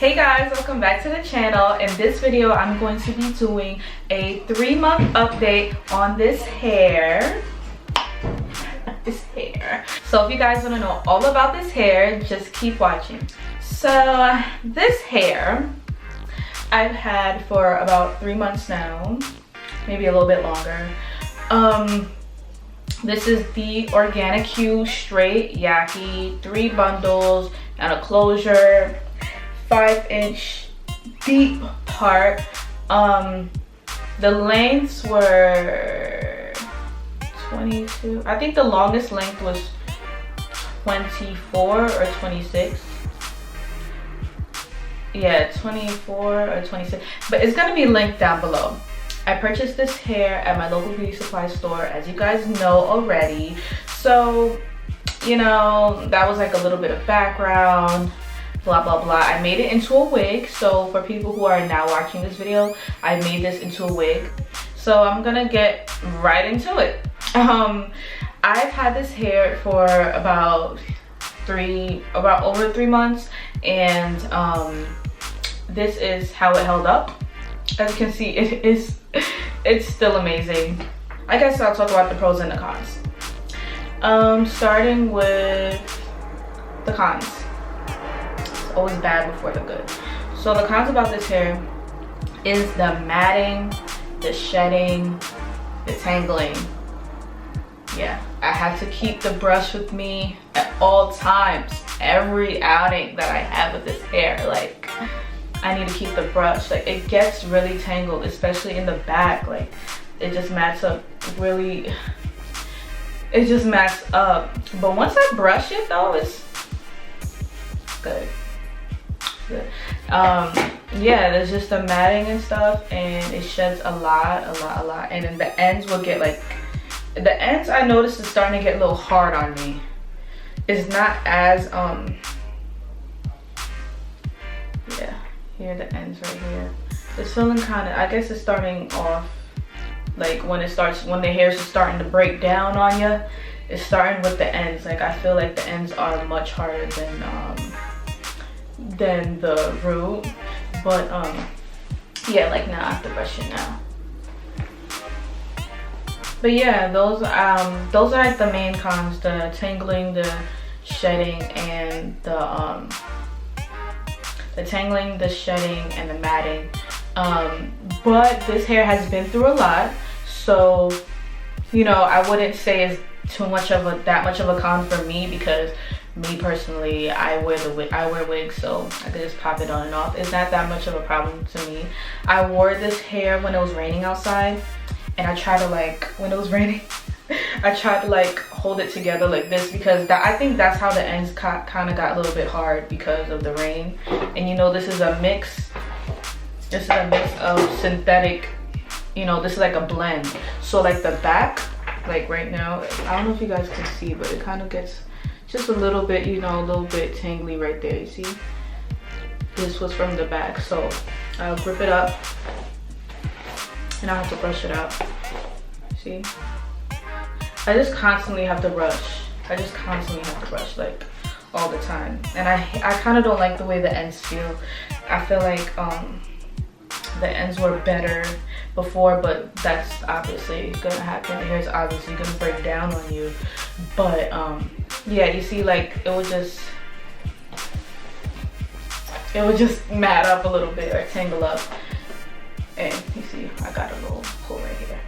Hey guys, welcome back to the channel. In this video I'm going to be doing a 3-month update on this hair. So if you guys want to know all about this hair, just keep watching. So this hair I've had for about 3 months now, maybe a little bit longer. This is the Organique Straight Yaki, 3 bundles and a closure, 5-inch deep part. The lengths were 22. I think the longest length was 24 or 26. Yeah, 24 or 26, but it's gonna be linked down below. I purchased this hair at my local beauty supply store, as you guys know already. So, you know, that was like a little bit of background, blah blah blah. I made it into a wig. So for people who are now watching this video, I made this into a wig. So I'm gonna get right into it. I've had this hair for about over 3 months, and this is how it held up. As you can see, it's still amazing. I guess I'll talk about the pros and the cons. Starting with the cons. It's always bad before the good. So the cons about this hair is the matting, the shedding, the tangling. Yeah, I have to keep the brush with me at all times. Every outing that I have with this hair, like, I need to keep the brush. Like, it gets really tangled, especially in the back. Like, it just mats up really, it just mats up. But once I brush it though, it's good. Yeah, there's just the matting and stuff, and it sheds a lot. And then the ends will get like, the ends I noticed is starting to get a little hard on me. It's not as yeah, here the ends right here. It's feeling kind of, I guess it's starting off like when the hairs are starting to break down on you. It's starting with the ends. Like, I feel like the ends are much harder than the root. But yeah, like now I have to brush it now. But yeah, those are like the main cons: the tangling, the shedding, and the tangling, the shedding, and the matting. But this hair has been through a lot, so you know, I wouldn't say it's that much of a con for me, because me personally, I wear wigs, so I could just pop it on and off. It's not that much of a problem to me. I wore this hair when it was raining outside, and I tried to, like, when it was raining, I tried to like hold it together like this, because I think that's how the ends kind of got a little bit hard because of the rain. And you know, this is a mix. This is a mix of synthetic, you know, this is like a blend. So like the back, like right now, I don't know if you guys can see, but it kind of gets just a little bit, you know, a little bit tangly right there. You see? This was from the back. So I'll grip it up, and I have to brush it out. See? I just constantly have to brush. Like all the time. And I kind of don't like the way the ends feel. I feel like the ends were better before, but that's obviously gonna happen. The hair's obviously gonna break down on you. But yeah, you see, like it would just mat up a little bit or tangle up. And you see, I got a little pull right here.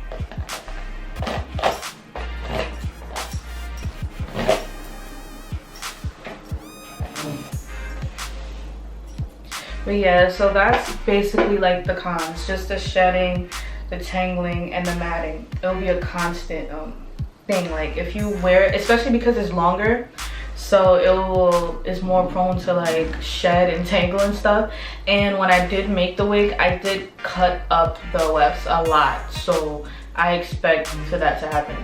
But yeah, so that's basically like the cons. Just the shedding, the tangling, and the matting. It'll be a constant thing. Like if you wear it, especially because it's longer, so it's more prone to like shed and tangle and stuff. And when I did make the wig, I did cut up the wefts a lot, so I expect for that to happen.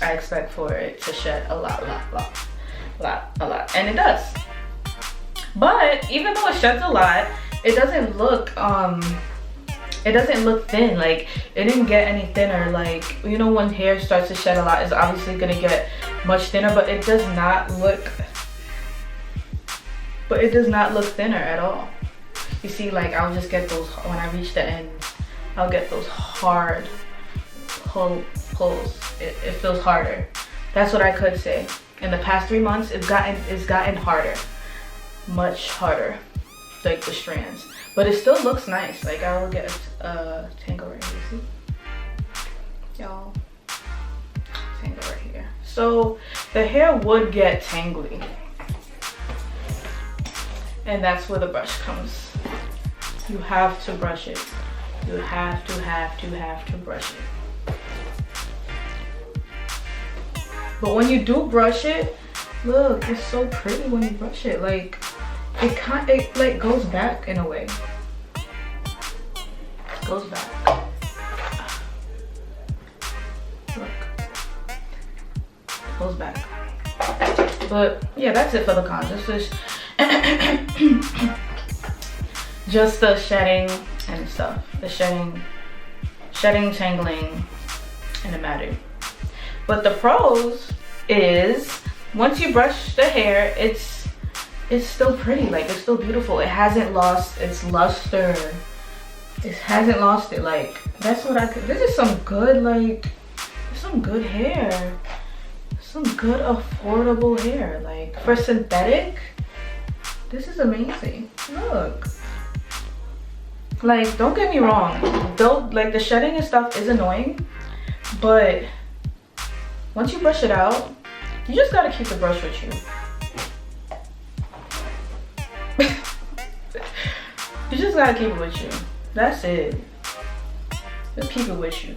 I expect for it to shed a lot, and it does. But even though it sheds a lot, it doesn't look thin. Like, it didn't get any thinner. Like, you know, when hair starts to shed a lot, it's obviously gonna get much thinner, but it does not look thinner at all. You see, like I'll just get those, when I reach the end, I'll get those hard pulls. It feels harder. That's what I could say. In the past 3 months, it's gotten harder, much harder, like the strands. But it still looks nice. Like I will get a tangle right here. See, y'all, tangle right here. So the hair would get tangly, and that's where the brush comes. You have to brush it. You have to brush it. But when you do brush it, look, it's so pretty when you brush it. Like it like goes back in a way. It goes back. Look. It goes back. But yeah, that's it for the cons. This is just the shedding and stuff. The shedding, tangling, and the matting. But the pros is once you brush the hair, it's still pretty. Like it's still beautiful. It hasn't lost its luster. It hasn't lost it. Like that's what I could. This is some good, like some good hair. Some good affordable hair. Like for synthetic, this is amazing. Look. Like don't get me wrong. Though like the shedding and stuff is annoying, but once you brush it out, you just gotta keep the brush with you. You just gotta keep it with you. That's it. Just keep it with you.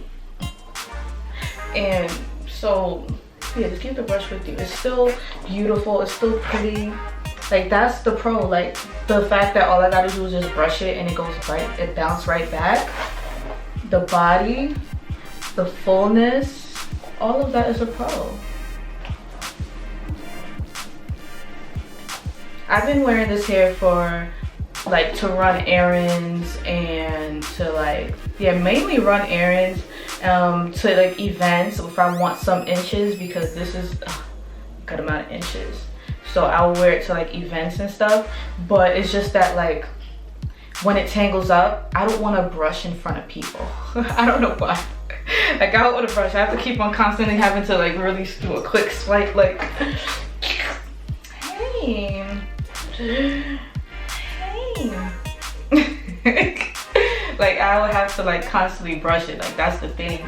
And so, yeah, just keep the brush with you. It's still beautiful. It's still pretty. Like that's the pro. Like the fact that all I gotta do is just brush it and it goes right. It bounces right back. The body, the fullness. All of that is a pro. I've been wearing this hair for like to run errands and to like, yeah, mainly run errands, to like events if I want some inches, because this is a good amount of inches. So I'll wear it to like events and stuff. But it's just that like when it tangles up, I don't want to brush in front of people. I don't know why. Like I don't want to brush. I have to keep on constantly having to like really do a quick swipe, like, hey, like I would have to like constantly brush it. Like that's the thing.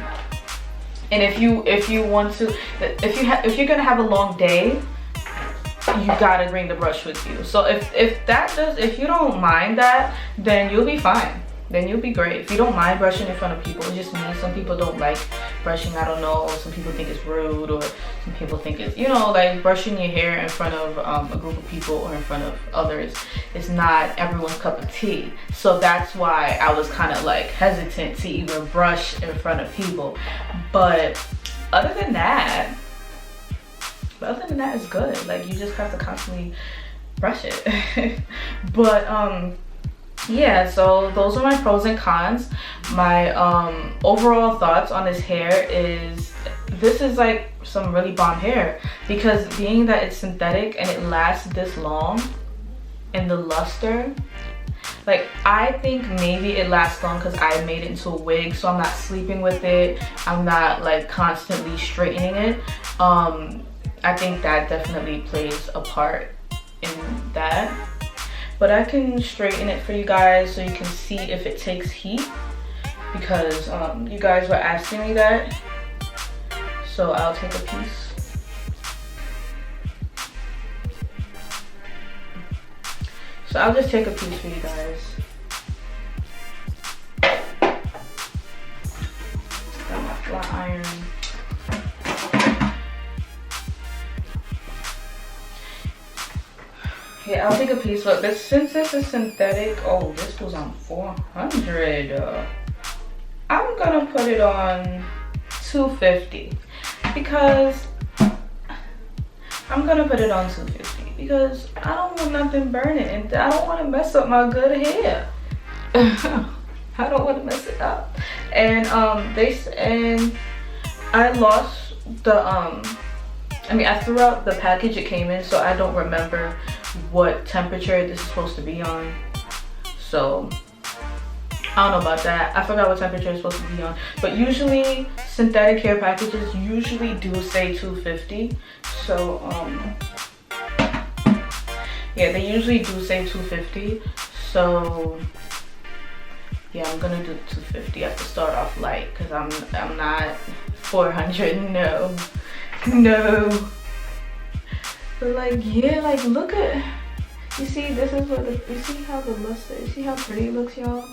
And if you want to, if you're gonna have a long day, you gotta bring the brush with you. So if you don't mind that, then you'll be fine. Then you'll be great. If you don't mind brushing in front of people, it's just me. Some people don't like brushing, I don't know. Some people think it's rude, or some people think it's, you know, like brushing your hair in front of a group of people or in front of others is not everyone's cup of tea. So that's why I was kind of like hesitant to even brush in front of people. But other than that, it's good. Like you just have to constantly brush it. But yeah, so those are my pros and cons. My overall thoughts on this hair is, this is like some really bomb hair, because being that it's synthetic and it lasts this long, and the luster, like I think maybe it lasts long because I made it into a wig, so I'm not sleeping with it, I'm not like constantly straightening it. I think that definitely plays a part in that. But I can straighten it for you guys so you can see if it takes heat, because you guys were asking me that. So I'll take a piece. So I'll just take a piece for you guys. Got my flat iron. Yeah, I'll take a piece. Look, since this is synthetic, oh, this was on 400. I'm gonna put it on 250 because I'm gonna put it on 250 because I don't want nothing burning, and I don't want to mess up my good hair. I don't want to mess it up. And I lost the I mean, I threw out the package it came in, so I don't remember what temperature this is supposed to be on. So I don't know about that. I forgot what temperature it's supposed to be on. But usually synthetic hair packages usually do say 250. So yeah, they usually do say 250. So yeah, I'm gonna do 250. I have to start off light because I'm not 400. No. But like, yeah, like look at, you see, this is what you see how the luster, you see how pretty it looks, y'all?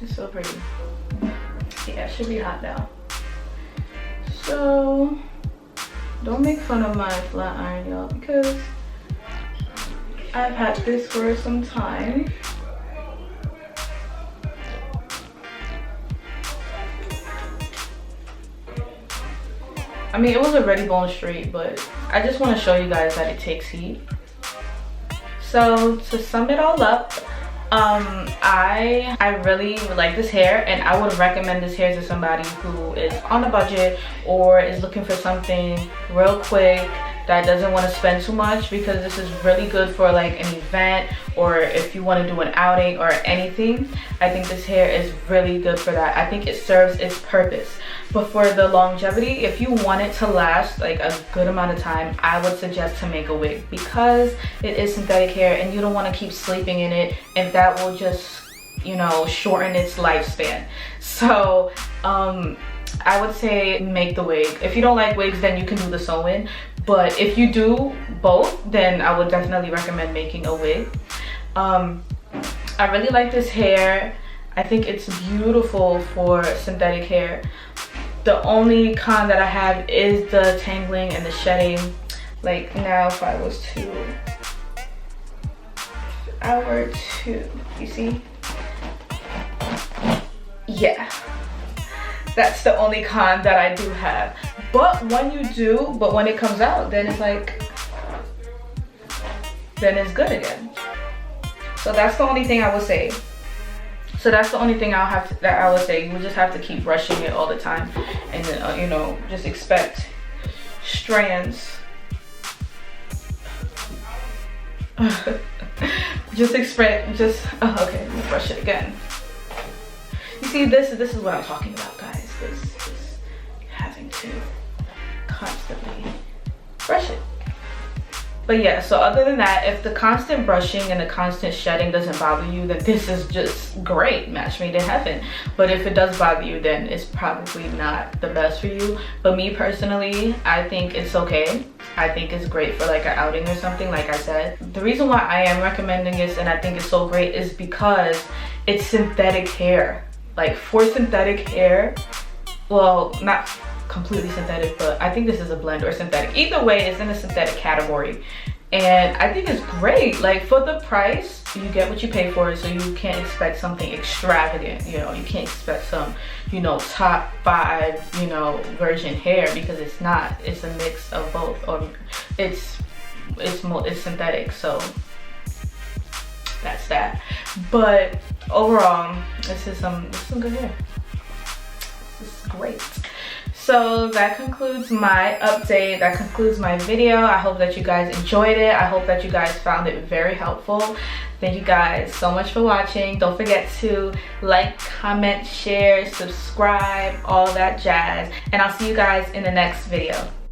It's so pretty. Yeah, it should be hot now. So don't make fun of my flat iron, y'all, because I've had this for some time. I mean, it was already bone straight, but I just want to show you guys that it takes heat. So to sum it all up, I really like this hair, and I would recommend this hair to somebody who is on a budget or is looking for something real quick that doesn't want to spend too much, because this is really good for like an event or if you want to do an outing or anything. I think this hair is really good for that. I think it serves its purpose. But for the longevity, if you want it to last like a good amount of time, I would suggest to make a wig, because it is synthetic hair and you don't want to keep sleeping in it, and that will just, you know, shorten its lifespan. So I would say make the wig. If you don't like wigs, then you can do the sew-in. But if you do both, then I would definitely recommend making a wig. I really like this hair. I think it's beautiful for synthetic hair. The only con that I have is the tangling and the shedding. Like now, if I were to, you see? Yeah, that's the only con that I do have. But when it comes out, then it's like, then it's good again. So that's the only thing I would say. So that's the only thing that I would say. You would just have to keep brushing it all the time, and then you know, just expect strands. Okay, let me brush it again. You see, this is what I'm talking about, guys. This having to constantly brush it. But yeah, so other than that, if the constant brushing and the constant shedding doesn't bother you, then this is just great, match made in heaven. But if it does bother you, then it's probably not the best for you. But me personally, I think it's okay. I think it's great for like an outing or something, like I said. The reason why I am recommending this and I think it's so great is because it's synthetic hair. Like for synthetic hair, well, not completely synthetic, but I think this is a blend or synthetic. Either way, it's in the synthetic category, and I think it's great. Like for the price, you get what you pay for, so you can't expect something extravagant. You know, you can't expect some, you know, top 5, you know, virgin hair, because it's not. It's a mix of both, or it's synthetic. So that's that. But overall, this is some good hair. This is great. So that concludes my update. That concludes my video. I hope that you guys enjoyed it. I hope that you guys found it very helpful. Thank you guys so much for watching. Don't forget to like, comment, share, subscribe, all that jazz. And I'll see you guys in the next video.